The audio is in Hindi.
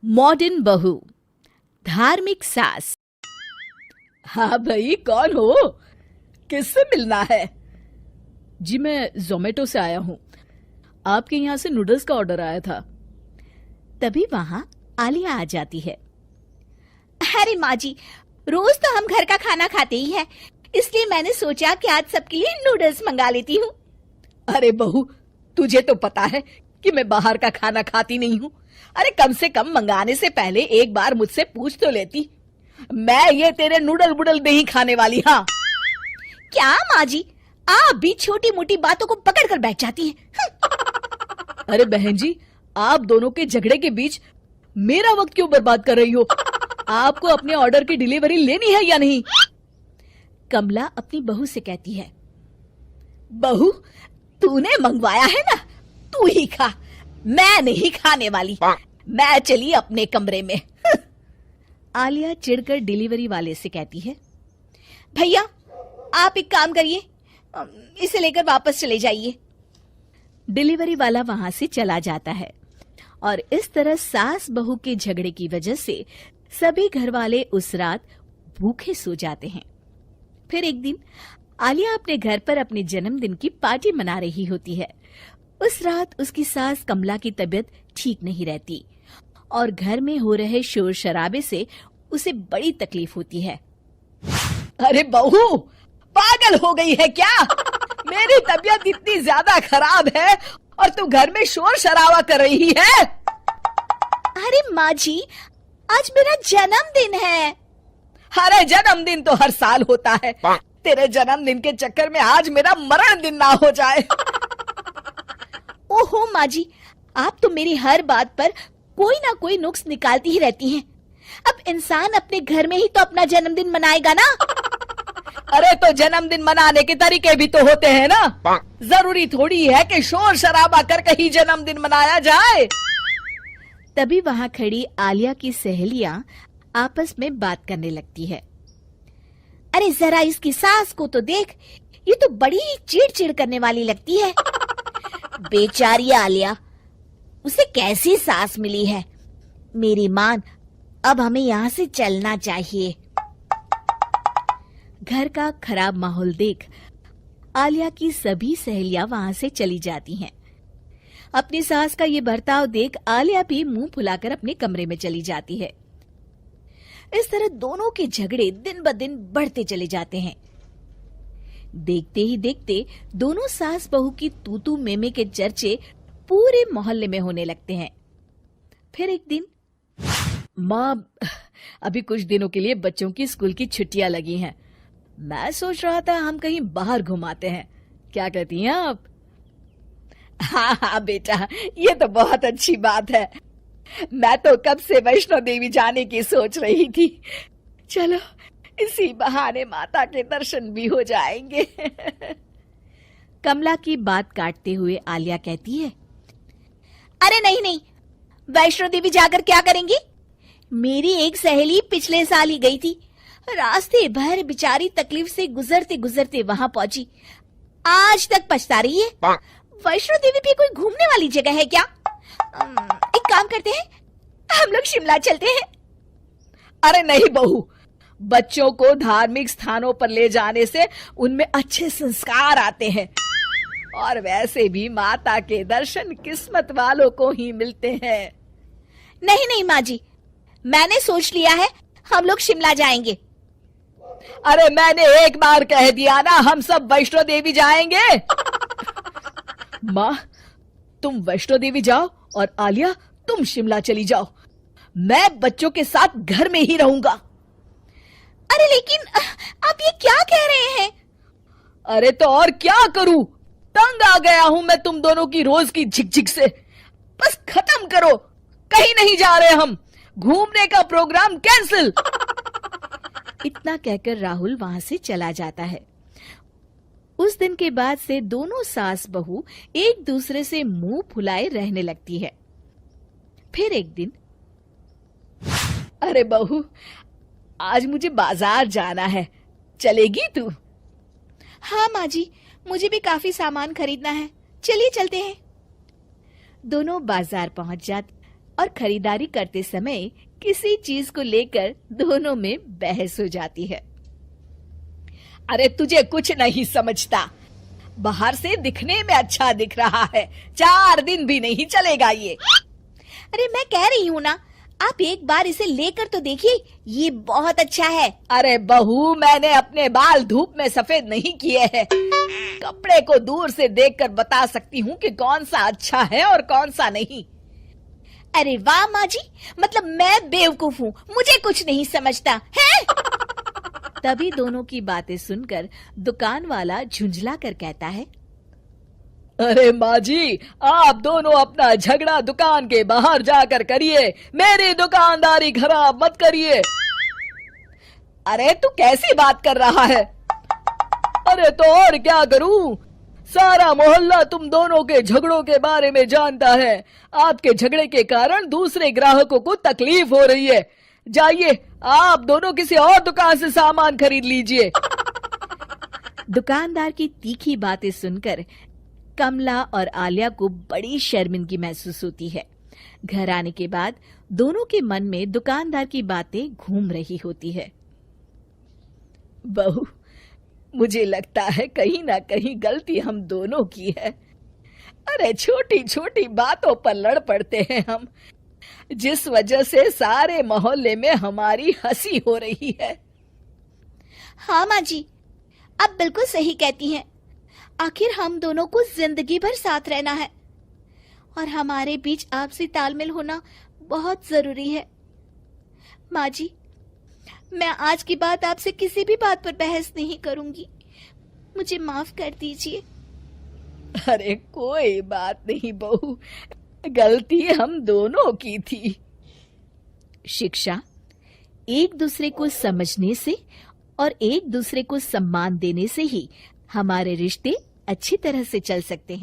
मॉडर्न बहू, धार्मिक सास। हाँ भाई, कौन हो? किससे मिलना है? जी मैं जोमेटो से आया हूँ। आपके यहाँ से नूडल्स का ऑर्डर आया था। तभी वहां आलिया आ जाती है। अरे माँ जी, रोज तो हम घर का खाना खाते ही हैं, इसलिए मैंने सोचा कि आज सबके लिए नूडल्स मंगा लेती हूँ। अरे बहू, तुझे तो पता है कि मैं बाहर का खाना खाती नहीं हूँ। अरे कम से कम मंगाने से पहले एक बार मुझसे पूछ तो लेती। मैं ये तेरे नूडल वूडल नहीं खाने वाली। हाँ क्या माँ जी, आप भी छोटी मोटी बातों को पकड़ कर बैठ जाती हैं। अरे बहन जी, आप दोनों के झगड़े के बीच मेरा वक्त क्यों बर्बाद कर रही हो? आपको अपने ऑर्डर की डिलीवरी लेनी है या नहीं? कमला अपनी बहू से कहती है। बहू, तूने मंगवाया है ना, तू ही खा, मैं नहीं खाने वाली। मैं चली अपने कमरे में। आलिया चिढ़कर डिलीवरी वाले से कहती है, भैया आप एक काम करिए, इसे लेकर वापस चले जाइए। डिलीवरी वाला वहां से चला जाता है और इस तरह सास बहू के झगड़े की वजह से सभी घर वाले उस रात भूखे सो जाते हैं। फिर एक दिन आलिया अपने घर पर अपने जन्मदिन की पार्टी मना रही होती है। उस रात उसकी सास कमला की तबीयत ठीक नहीं रहती और घर में हो रहे शोर शराबे से उसे बड़ी तकलीफ होती है। अरे बहू, पागल हो गई है क्या? मेरी तबीयत इतनी ज्यादा खराब है और तू घर में शोर शराबा कर रही है? अरे माँ जी, आज मेरा जन्मदिन है। अरे जन्मदिन तो हर साल होता है। तेरे जन्मदिन के चक्कर में आज मेरा मरण दिन ना हो जाए। ओहो माँ जी, आप तो मेरी हर बात पर कोई ना कोई नुक्स निकालती ही रहती हैं। अब इंसान अपने घर में ही तो अपना जन्मदिन मनाएगा ना। अरे तो जन्मदिन मनाने के तरीके भी तो होते हैं ना। जरूरी थोड़ी है कि शोर शराबा करके ही जन्मदिन मनाया जाए। तभी वहां खड़ी आलिया की सहेलियां आपस में बात करने लगती है। अरे जरा इसकी सास को तो देख, ये तो बड़ी चिड़चिड़ करने वाली लगती है। बेचारी आलिया, उसे कैसी सास मिली है। मेरी मान, अब हमें यहाँ से चलना चाहिए। घर का खराब माहौल देख आलिया की सभी सहेलियां वहां से चली जाती हैं। अपनी सास का ये बर्ताव देख आलिया भी मुंह फुलाकर अपने कमरे में चली जाती है। इस तरह दोनों के झगड़े दिन ब दिन बढ़ते चले जाते हैं। देखते ही देखते दोनों सास बहू की तूतू मेमे के चर्चे पूरे मोहल्ले में होने लगते हैं। फिर एक दिन, माँ, अभी कुछ दिनों के लिए बच्चों की स्कूल की छुट्टियां लगी हैं। मैं सोच रहा था हम कहीं बाहर घुमाते हैं। क्या कहती हैं आप? हाँ हाँ बेटा, ये तो बहुत अच्छी बात है। मैं तो कब से वैष्णो देवी जाने की सोच रही थी। चलो इसी बहाने माता के दर्शन भी हो जाएंगे। कमला की बात काटते हुए आलिया कहती है, अरे नहीं नहीं, वैष्णो देवी जाकर क्या करेंगी? मेरी एक सहेली पिछले साल ही गई थी। रास्ते भर बेचारी तकलीफ से गुजरते गुजरते वहां पहुंची। आज तक पछता रही है। वैष्णो देवी भी कोई घूमने वाली जगह है क्या? एक काम करते हैं, हम लोग शिमला चलते हैं। अरे नहीं बहू, बच्चों को धार्मिक स्थानों पर ले जाने से उनमें अच्छे संस्कार आते हैं और वैसे भी माता के दर्शन किस्मत वालों को ही मिलते हैं। नहीं नहीं माँ जी, मैंने सोच लिया है, हम लोग शिमला जाएंगे। अरे मैंने एक बार कह दिया ना, हम सब वैष्णो देवी जाएंगे। माँ, तुम वैष्णो देवी जाओ और आलिया तुम शिमला चली जाओ। मैं बच्चों के साथ घर में ही रहूंगा। अरे लेकिन आप ये क्या कह रहे हैं? अरे तो और क्या करूं? तंग आ गया हूं मैं तुम दोनों की रोज की झिकझिक से। बस खत्म करो, कहीं नहीं जा रहे हम। घूमने का प्रोग्राम कैंसिल। इतना कहकर राहुल वहां से चला जाता है। उस दिन के बाद से दोनों सास बहू एक दूसरे से मुंह फुलाए रहने लगती है। फिर एक दिन, अरे बहू, आज मुझे बाजार जाना है, चलेगी तू? हाँ माँ जी, मुझे भी काफी सामान खरीदना है, चलिए चलते हैं। दोनों बाजार पहुंच जाते। और खरीदारी करते समय किसी चीज को लेकर दोनों में बहस हो जाती है। अरे तुझे कुछ नहीं समझता, बाहर से दिखने में अच्छा दिख रहा है, 4 दिन भी नहीं चलेगा ये। अरे मैं कह रही हूँ ना, आप एक बार इसे लेकर तो देखिए, ये बहुत अच्छा है। अरे बहू, मैंने अपने बाल धूप में सफेद नहीं किए हैं, कपड़े को दूर से देखकर बता सकती हूँ कि कौन सा अच्छा है और कौन सा नहीं। अरे वाह माँ जी, मतलब मैं बेवकूफ हूँ, मुझे कुछ नहीं समझता है। तभी दोनों की बातें सुनकर दुकान वाला झुंझला कर कहता है, अरे माँ जी, आप दोनों अपना झगड़ा दुकान के बाहर जाकर करिए, मेरी दुकानदारी खराब मत करिए। अरे तू कैसी बात कर रहा है? अरे तो और क्या करूं, सारा मोहल्ला तुम दोनों के झगड़ों के बारे में जानता है। आपके झगड़े के कारण दूसरे ग्राहकों को तकलीफ हो रही है। जाइए, आप दोनों किसी और दुकान से सामान खरीद लीजिए। दुकानदार की तीखी बातें सुनकर कमला और आलिया को बड़ी शर्मिंदगी महसूस होती है। घर आने के बाद दोनों के मन में दुकानदार की बातें घूम रही होती है। बहू, मुझे लगता है कहीं ना कहीं गलती हम दोनों की है। अरे छोटी छोटी बातों पर लड़ पड़ते हैं हम, जिस वजह से सारे मोहल्ले में हमारी हंसी हो रही है। हाँ माँ जी, आप बिल्कुल सही कहती हैं। आखिर हम दोनों को जिंदगी भर साथ रहना है और हमारे बीच आपसी तालमेल होना बहुत जरूरी है। माँ जी, मैं आज की बात आपसे किसी भी बात पर बहस नहीं करूंगी, मुझे माफ कर दीजिए। अरे कोई बात नहीं बहू, गलती हम दोनों की थी। शिक्षा एक दूसरे को समझने से और एक दूसरे को सम्मान देने से ही हमारे रिश्ते अच्छी तरह से चल सकते हैं।